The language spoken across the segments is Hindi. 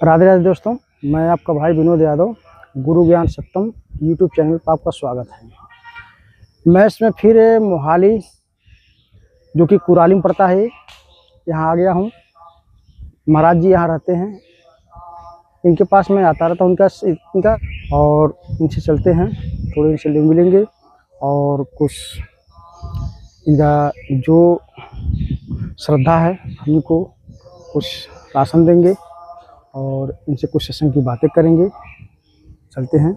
राधे राधे दोस्तों, मैं आपका भाई विनोद यादव गुरु ज्ञान सत्तम यूट्यूब चैनल पर आपका स्वागत है। मैं इसमें फिर मोहाली जो कि कुराली में पड़ता है, यहाँ आ गया हूँ। महाराज जी यहाँ रहते हैं, इनके पास मैं आता रहता हूँ इनका और इनसे चलते हैं, थोड़े इनसे मिलेंगे और कुछ इनका जो श्रद्धा है हमको कुछ राशन देंगे और इनसे कुछ सत्संग की बातें करेंगे। चलते हैं।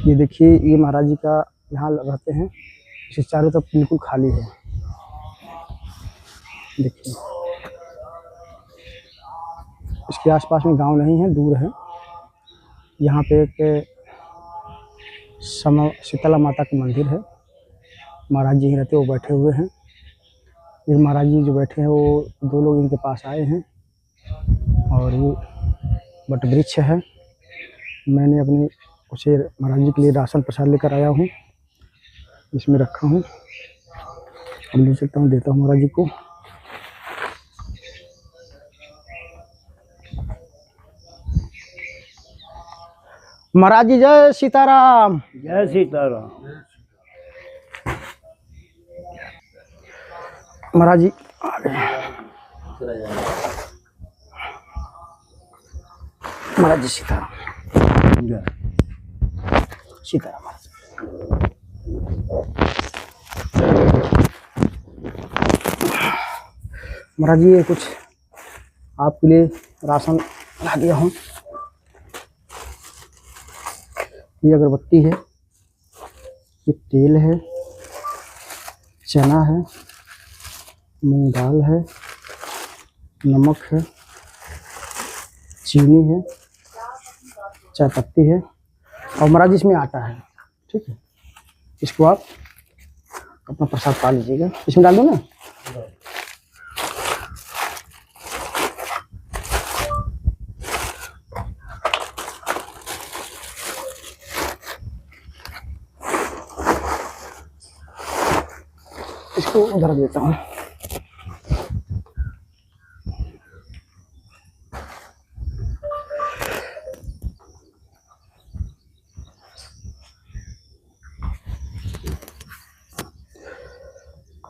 ये देखिए, ये महाराज जी का यहाँ रहते हैं, इसे चारों तरफ बिल्कुल खाली है। देखिए, इसके आसपास में गांव नहीं है, दूर है। यहाँ पे एक शीतला माता का मंदिर है। महाराज जी ही रहते, वो बैठे हुए हैं। ये महाराज जी जो बैठे हैं वो दो लोग इनके पास आए हैं और ये बट वृक्ष है। मैंने अपने कुछ महाराज जी के लिए राशन प्रसाद लेकर आया हूँ, इसमें रखा हूँ। अब ले चलता हूँ, देता हूँ महाराज जी को। महाराज जी जय सीताराम। जय सीताराम। महाराज जी आ गए। महाराज जी सीताराम। सीताराम। महाराज जी, ये कुछ आपके लिए राशन ला दिया हूँ। ये अगरबत्ती है, ये तेल है, चना है, मूंग दाल है, नमक है, चीनी है, चाय पत्ती है और महाराज जी इसमें आटा है। ठीक है, इसको आप अपना प्रसाद पा लीजिएगा। इसमें डाल दो ना। इसको उधर देता हूँ।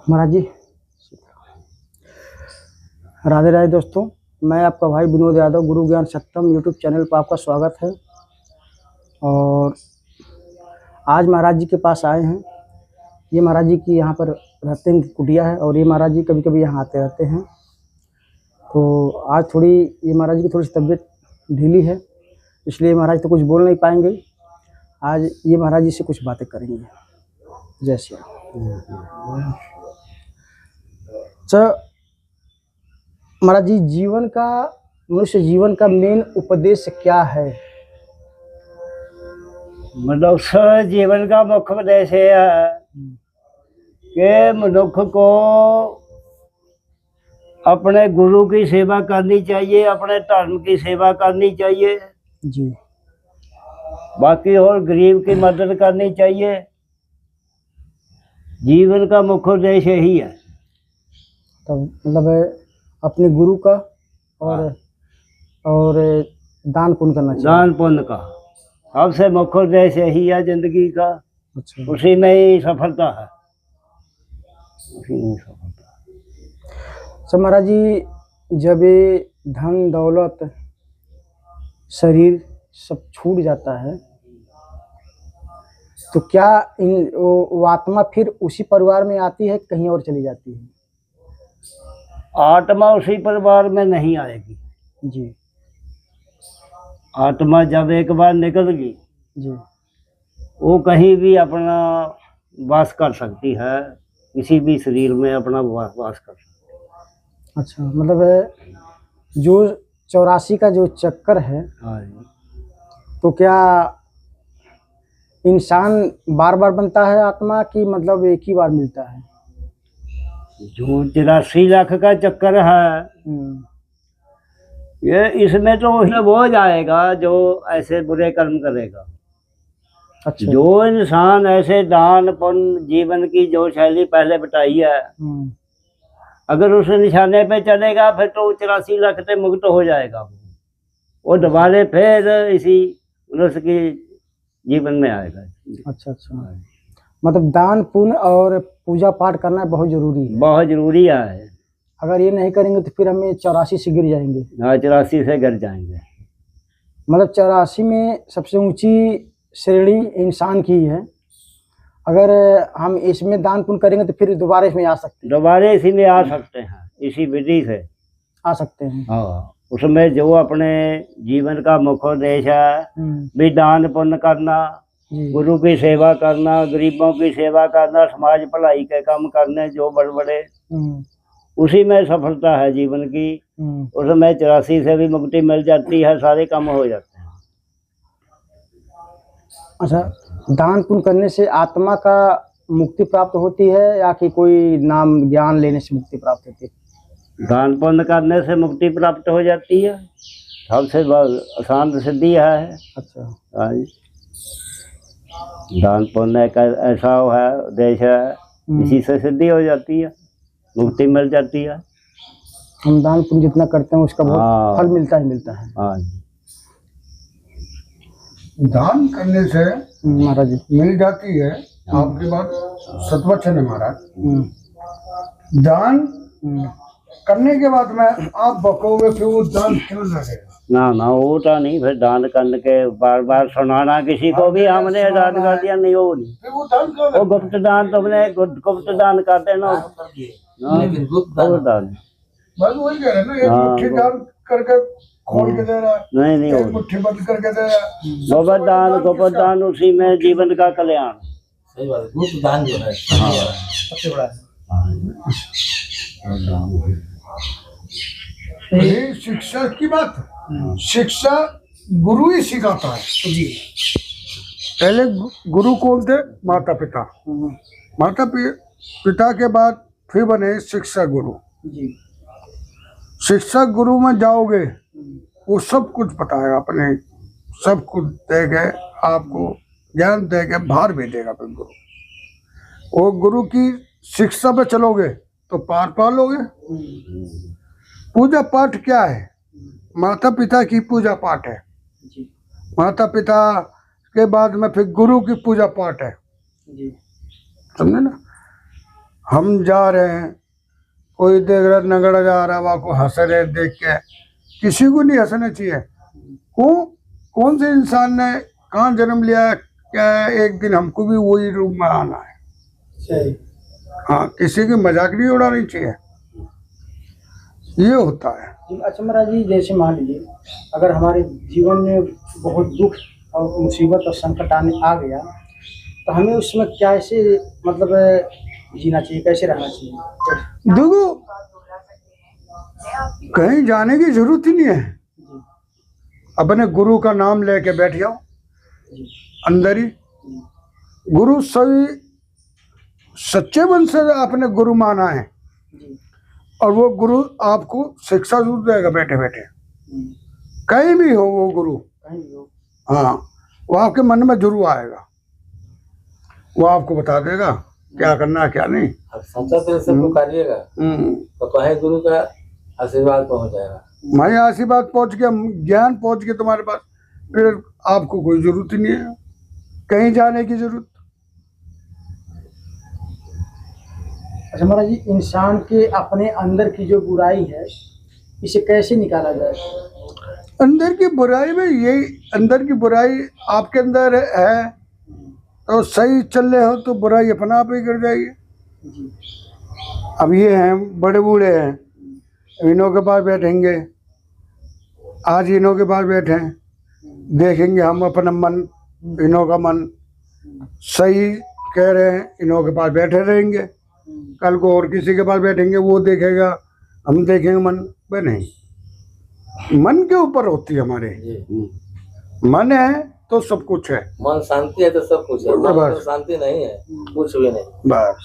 महाराज जी राधे राधे दोस्तों, मैं आपका भाई विनोद यादव गुरु ज्ञान सत्तम यूट्यूब चैनल पर आपका स्वागत है। और आज महाराज जी के पास आए हैं। ये महाराज जी की यहाँ पर रहते हैं, कुटिया है और ये महाराज जी कभी कभी यहाँ आते रहते हैं। तो आज थोड़ी ये महाराज जी की थोड़ी सी तबीयत ढीली है, इसलिए महाराज तो कुछ बोल नहीं पाएंगे। आज ये महाराज जी से कुछ बातें करेंगे। जय श्री राम। महाराज जी, मनुष्य जीवन का मेन उपदेश क्या है? मनुष्य जीवन का मुख्य उद्देश्य है कि मनुष्य को अपने गुरु की सेवा करनी चाहिए, अपने धर्म की सेवा करनी चाहिए जी। बाकी और गरीब की मदद करनी चाहिए। जीवन का मुख्य उद्देश्य यही है। तो मतलब अपने गुरु का और दान पुण्य करना चाहिए। दान पुण्य का सबसे मुख्य उद्देश्य यही है जिंदगी का। अच्छा, उसी में ही सफलता है, उसी में सफलता है। तो महाराज जी, जब ये धन दौलत शरीर सब छूट जाता है तो क्या वो आत्मा फिर उसी परिवार में आती है, कहीं और चली जाती है? आत्मा उसी परिवार में नहीं आएगी जी आत्मा जब एक बार निकल गई जी। वो कहीं भी अपना वास कर सकती है, किसी भी शरीर में अपना वास कर सकती है। अच्छा, मतलब जो 84 का जो चक्कर है, हाँ, तो क्या इंसान बार बार बनता है आत्मा की, मतलब एक ही बार मिलता है? जो 83 लाख का चक्कर है ये, इसमें तो वो जाएगा जो ऐसे बुरे कर्म करेगा। अच्छा। जो इंसान ऐसे दान पुण्य जीवन की जो शैली पहले बताई है, अगर उस निशाने पे चलेगा फिर तो 84 लाख से मुक्त हो जाएगा। वो दोबारा फिर इसी मनुष्य के जीवन में आएगा। अच्छा अच्छा, मतलब दान पुण्य और पूजा पाठ करना बहुत जरूरी है। बहुत जरूरी है। अगर ये नहीं करेंगे तो फिर हमें 84 से गिर जाएंगे। हाँ, 84 से गिर जाएंगे। मतलब 84 में सबसे ऊंची श्रेणी इंसान की ही है। अगर हम इसमें दान पुण्य करेंगे तो फिर दोबारा इसमें आ सकते दोबारा इसी में आ सकते हैं, इसी विधि से आ सकते हैं। हाँ, उसमें जो अपने जीवन का मुख्य उद्देश्य है भी दान पुण्य करना, जी। गुरु की सेवा करना, गरीबों की सेवा करना, समाज भलाई के काम करने जो बड़े बड़े, उसी में सफलता है जीवन की। उसमें 84 से भी मुक्ति मिल जाती है, सारे काम हो जाते हैं। अच्छा, दान पुण्य करने से आत्मा का मुक्ति प्राप्त होती है या कि कोई नाम ज्ञान लेने से मुक्ति प्राप्त होती है? दान पुण्य करने से मुक्ति प्राप्त हो जाती है, सबसे आसान सिद्धि है। अच्छा, हाँ जी। दान पुण्य का ऐसा है उद्देश्य है, इसी से सिद्धि हो जाती है, मुक्ति मिल जाती है। हम दान पुण्य जितना करते हैं उसका बहुत फल मिलता ही मिलता है। हाँ जी। दान करने से महाराज जी मिल जाती है, आपकी बात सतवचन है महाराज। दान करने के बाद में आप बकोगे फिर वो दान क्यों लगेगा? ना वो तो नहीं, फिर दान करने के बार बार सुनाना किसी को भी हमने दान कर दिया, नहीं वो नहीं, फिर वो दान क्यों वो गुप्त दान तुमने गुप्त दान करते ना, वो दान। बस वही कह रहे ना, एक मुट्ठी दान करके खोल के दे रहा है, नहीं एक मुट्ठी बंद करके दे रहा है। गोबर दान उसी में जीवन का कल्याण। सही बात है, गुप्त दान जो है सबसे बड़ा है। ये शिक्षा की बात है, शिक्षा गुरु ही सिखाता है। पहले गुरु कौन थे? माता पिता। माता पिता के बाद फिर बने शिक्षा गुरु। शिक्षा गुरु में जाओगे वो सब कुछ बताएगा, अपने सब कुछ देगा, आपको ज्ञान देगा, भार भी देगा। फिर गुरु, वो गुरु की शिक्षा पे चलोगे तो पार पालोगे। पूजा पाठ क्या है? माता पिता की पूजा पाठ है। माता पिता के बाद में फिर गुरु की पूजा पाठ है। समझे ना? हम जा रहे हैं, कोई देख रहा नगड़ा जा रहा, वहाँ को हंस रहे देख के, किसी को नहीं हंसना चाहिए। कौन से इंसान ने कहाँ जन्म लिया? क्या एक दिन हमको भी वही रूप में आना है। हाँ, किसी की मजाक नहीं उड़ानी चाहिए, ये होता है। अच्छा महाराज जी, जैसे मान लीजिए अगर हमारे जीवन में बहुत दुख और मुसीबत और संकट आ गया तो हमें उसमें कैसे मतलब जीना चाहिए, कैसे रहना चाहिए? देखो, कहीं जाने की जरूरत ही नहीं है, अपने गुरु का नाम लेके बैठ जाओ अंदर ही। गुरु सही सच्चे मन से आपने गुरु माना है और वो गुरु आपको शिक्षा जरूर देगा बैठे बैठे, कहीं भी हो वो गुरु। हाँ, वो आपके मन में जरूर आएगा, वो आपको बता देगा क्या करना है क्या नहीं। सच्चा दिल से पुकारिएगा तो कहीं गुरु का आशीर्वाद पहुंच जाएगा। मैं आशीर्वाद पहुंच गया, ज्ञान पहुंच गया तुम्हारे पास, फिर आपको कोई जरूरत ही नहीं है कहीं जाने की जरूरत। अच्छा महाराज जी, इंसान के अपने अंदर की जो बुराई है इसे कैसे निकाला जाए? अंदर की बुराई में यही, अंदर की बुराई आपके अंदर है तो सही चल रहे हो तो बुराई अपना आप ही गिर जाएगी। अब ये हैं बड़े बूढ़े हैं, इन्हों के पास बैठेंगे, आज इन्हों के पास बैठे हैं, देखेंगे हम अपना मन, इन्हों का मन सही कह रहे हैं, इन्हों के पास बैठे रहेंगे। कल को और किसी के पास बैठेंगे, वो देखेगा, हम देखेंगे मन पे। नहीं, मन के ऊपर होती है हमारे। मन है तो सब कुछ है, मन शांति है तो सब कुछ है, मन तो शांति नहीं है कुछ भी नहीं। बस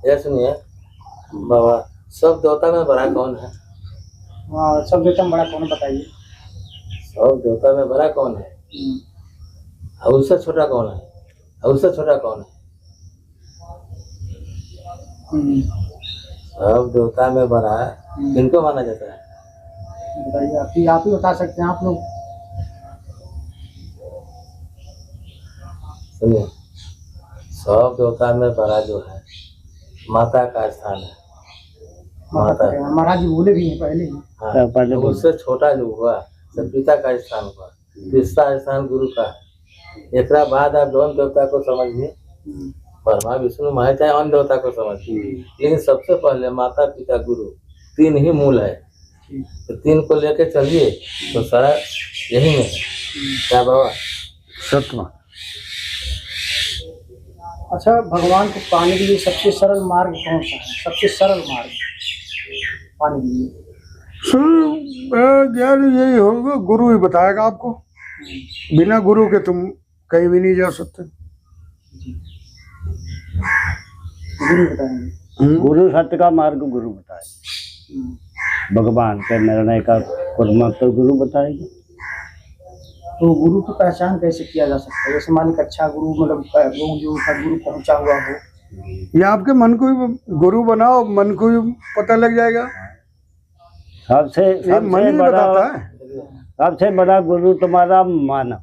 ये सुनिए बाबा, सब देवता में बड़ा कौन है? सब देवता में बड़ा कौन, बताइए। सब देवता में बड़ा कौन है? और उससे छोटा कौन है? और उससे छोटा कौन है? सब देवता में बड़ा किनको माना जाता है? बताइए, आप ही बता सकते हैं आप लोग। सुनिए, सब देवता में बड़ा जो है माता का स्थान है। माता महाराज जी बोले भी हैं पहले ही। हाँ, तो पहले तो उससे छोटा जो हुआ सब पिता का स्थान हुआ, तीसरा स्थान गुरु का। एक बाद आप दोनों देवता को समझिए, ब्रह्मा विष्णु महेश चाहे अन्य देवता को समझिए, लेकिन सबसे पहले माता पिता गुरु तीन ही मूल है। तो तीन को लेके चलिए तो सारा यही में है। क्या बाबा? सत्य। अच्छा, भगवान को पाने के लिए सबसे सरल मार्ग कौन सा है? सबसे सरल मार्ग पाने के लिए ज्ञान यही होगा, गुरु ही बताएगा आपको। बिना गुरु के तुम कहीं भी नहीं जा सकते। गुरु बताएंगे। गुरु सत्य का मार्ग गुरु बताए, भगवान के निर्णय का कर्म तो गुरु बताएगा। तो गुरु की पहचान कैसे किया जा सकता है? जैसे मान लीजिए अच्छा गुरु, मतलब वो जो गुरु पहुंचा हुआ हो, ये आपके मन को ही गुरु बनाओ, मन को ही पता लग जाएगा। सबसे ये मन ही बताता है। सबसे बड़ा गुरु तुम्हारा मन।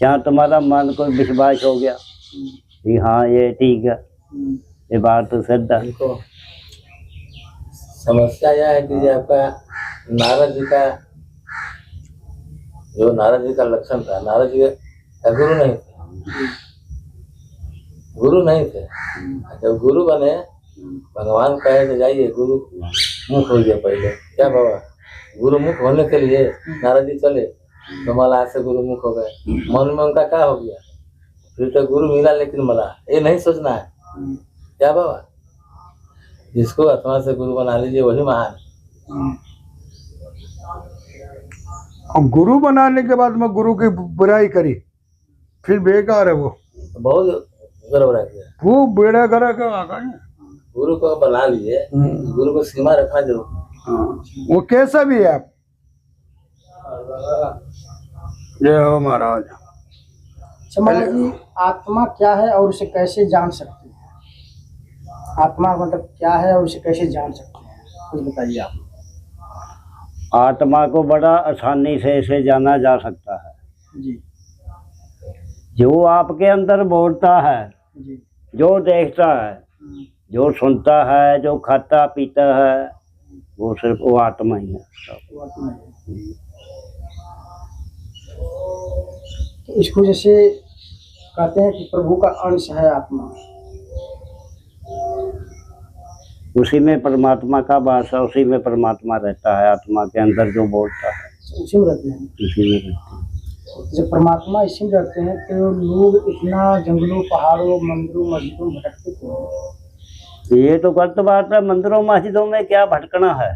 जहाँ तुम्हारा मन को विश्वास हो गया कि हाँ ये ठीक है, ये बात तो सिद्ध है। इनको समस्या यह है कि आपका नारद जी का जो नारद जी का लक्षण था, नारद जी का गुरु नहीं थे, गुरु नहीं थे। जब गुरु बने, भगवान कहे तो जाइए गुरु मुख हो गया पहले। क्या बाबा? गुरु मुख होने के लिए नारद जी चले तो मला से गुरु मुख हो गए। मन में उनका क्या हो गया? फिर तो गुरु मिला लेकिन मला, ये नहीं सोचना है। क्या बाबा? जिसको आत्मा से गुरु बना लीजिए वही महान। और गुरु बनाने के बाद में गुरु की बुराई करी, फिर बेकार है वो। बहुत गड़बड़ा गया। वो बेड़ा करा का आगा है। गुरु को बना लीजिए, गुरु को सीमा रखना जरूर। वो कैसा भी है आप। जय हो महाराज। अच्छा महाराज जी, आत्मा क्या है और उसे कैसे जान सकते हैं? आत्मा मतलब क्या है और उसे कैसे जान सकते हैं, कुछ बताइए आप। आत्मा को बड़ा आसानी से इसे जाना जा सकता है। जी जो आपके अंदर बोलता है, जी। जो देखता है, जो सुनता है, जो खाता पीता है, वो सिर्फ वो आत्मा ही है। वो आत्मा है। तो इसको जैसे कहते हैं कि प्रभु का अंश है आत्मा, उसी में परमात्मा का वास है, उसी में परमात्मा रहता है। आत्मा के अंदर जो बोलता है उसी में रहते हैं। उसी में रहता है। जब परमात्मा इसी में रहते हैं तो लोग इतना जंगलों पहाड़ों मंदिरों मस्जिदों में भटकते क्यों हैं? ये तो गलत बात है। मंदिरों मस्जिदों में क्या भटकना है?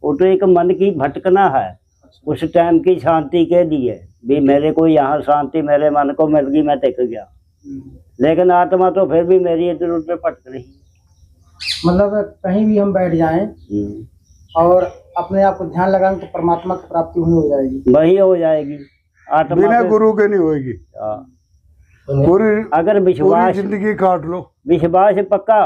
वो तो एक मन की भटकना है, उस टाइम की शांति के लिए भी। मेरे को यहाँ शांति मेरे मन को मिल गई, मैं टिक गया। लेकिन आत्मा तो फिर भी मेरी इधर उधर भटक रही। मतलब कहीं भी हम बैठ जाएं और अपने आप को ध्यान लगाएं तो परमात्मा की प्राप्ति हो जाएगी। वही हो जाएगी। आत्मा बिना गुरु के नहीं होगी। पूरी अगर विश्वास, जिंदगी काट लो। विश्वास पक्का,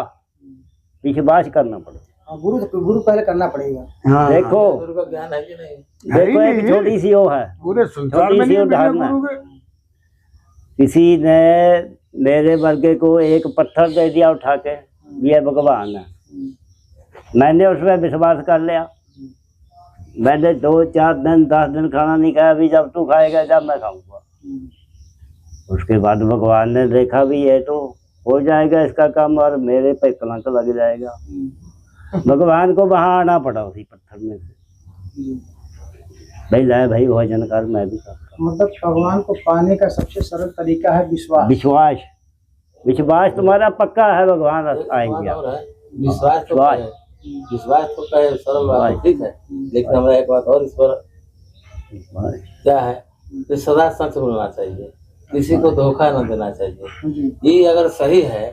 विश्वास करना पड़ेगा। गुरु पहले करना पड़ेगा। हाँ। देखो गुरु का ज्ञान है कि नहीं? देखो एक छोटी सी वो है, पूरे संसार छोटी में सी नहीं है बिना उदाहरण है। गुरु के। किसी ने मेरे वर्गे को एक पत्थर दे दिया उठा के, ये भगवान है। मैंने उसमें विश्वास कर लिया। मैंने 2 4 दिन 10 दिन खाना नहीं खाया। अभी जब तू खाएगा जब मैं खाऊंगा। उसके बाद भगवान ने देखा भी ये तो हो जाएगा इसका काम, और मेरे पे कलंक लग जाएगा। भगवान को वहां आना पड़ा उसी पत्थर में से। भाई लाए भाई भोजन कर, मैं भी करता। मतलब भगवान को पाने का सबसे सरल तरीका है विश्वास। विश्वास, विश्वास तुम्हारा पक्का है, भगवान आएंगे। विश्वास तो है, विश्वास तो कहे सरल बात है, ठीक है। लेकिन हमारा एक बात और इस पर क्या है कि सदा सच बोलना चाहिए, किसी को धोखा न देना चाहिए। ये अगर सही है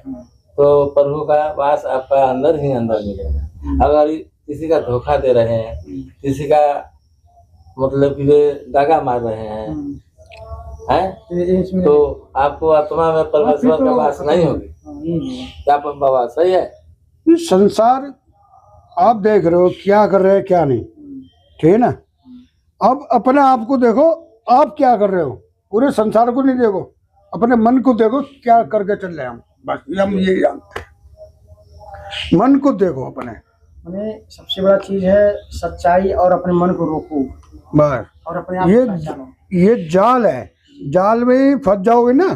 तो प्रभु का वास आपका अंदर ही अंदर मिलेगा। अगर किसी का धोखा दे रहे हैं, किसी का मतलब कि वे दागा मार रहे हैं तो आपको आत्मा में परमेश्वर का वास नहीं होगी। क्या बाबा सही है? ये संसार आप देख रहे हो क्या कर रहे हैं क्या नहीं, ठीक है ना। अब अपने आप को देखो, आप क्या कर रहे हो, पूरे संसार को नहीं देखो। अपने मन को देखो क्या करके चल रहे हैं हम, बस हम ये जानते हैं। मन को देखो अपने, मैंने सबसे बड़ा चीज है सच्चाई और अपने मन को रोको बस। और अपने आप को पहचानो। ये जाल है, जाल में ही फंस जाओगे ना,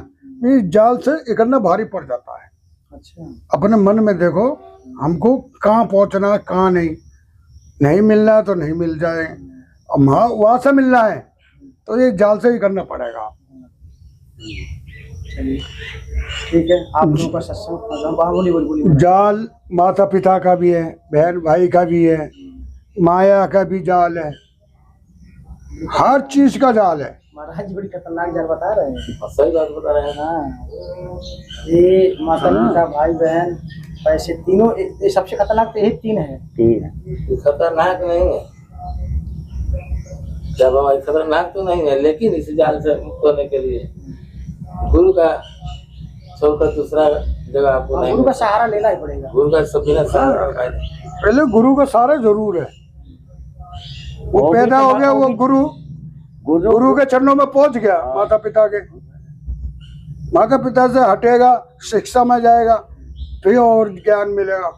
इस जाल से निकलना भारी पड़ जाता है। अच्छा, अपने मन में देखो हमको कहाँ पहुंचना है, कहाँ नहीं मिलना है तो नहीं मिल जाए, और वहां से मिलना है तो ये जाल से ही करना पड़ेगा। चलिए ठीक है, आप लोगों का सत्संग बोली जाल माता पिता का भी है, बहन भाई का भी है, माया का भी जाल है, हर चीज का जाल है। महाराज जी बड़ी खतरनाक जाल बता रहे हैं। सही बात बता रहे हैं। हाँ, ये माता पिता भाई बहन पैसे तीनों, ये सबसे खतरनाक तो यही तीन है। ठीक है। ये खतरनाक नहीं है, जब हमारी खतरनाक तो नहीं है, लेकिन इस जाल से मुक्त होने के लिए गुरु का छोड़कर दूसरा जगह आपको नहीं गुरु का मिलता। सहारा लेना ही पड़ेगा। गुरु का सब बिना सहारा का है। पहले गुरु का सहारा जरूर है, वो पैदा हो गया, वो गुरु के चरणों में पहुंच गया, माता पिता के, माता पिता से हटेगा, शिक्षा में जाएगा, फिर और ज्ञान मिलेगा।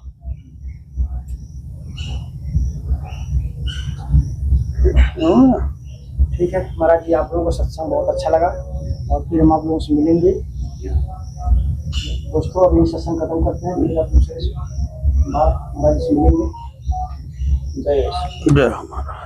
ठीक है महाराज जी, आप लोगों को सत्संग बहुत अच्छा लगा और फिर हम आप लोगों से मिलेंगे। दोस्तों अभी सत्संग खत्म करते हैं, फिर आप दूसरे बात महाराज जी से मिलेंगे। जय श्री जय हमारा।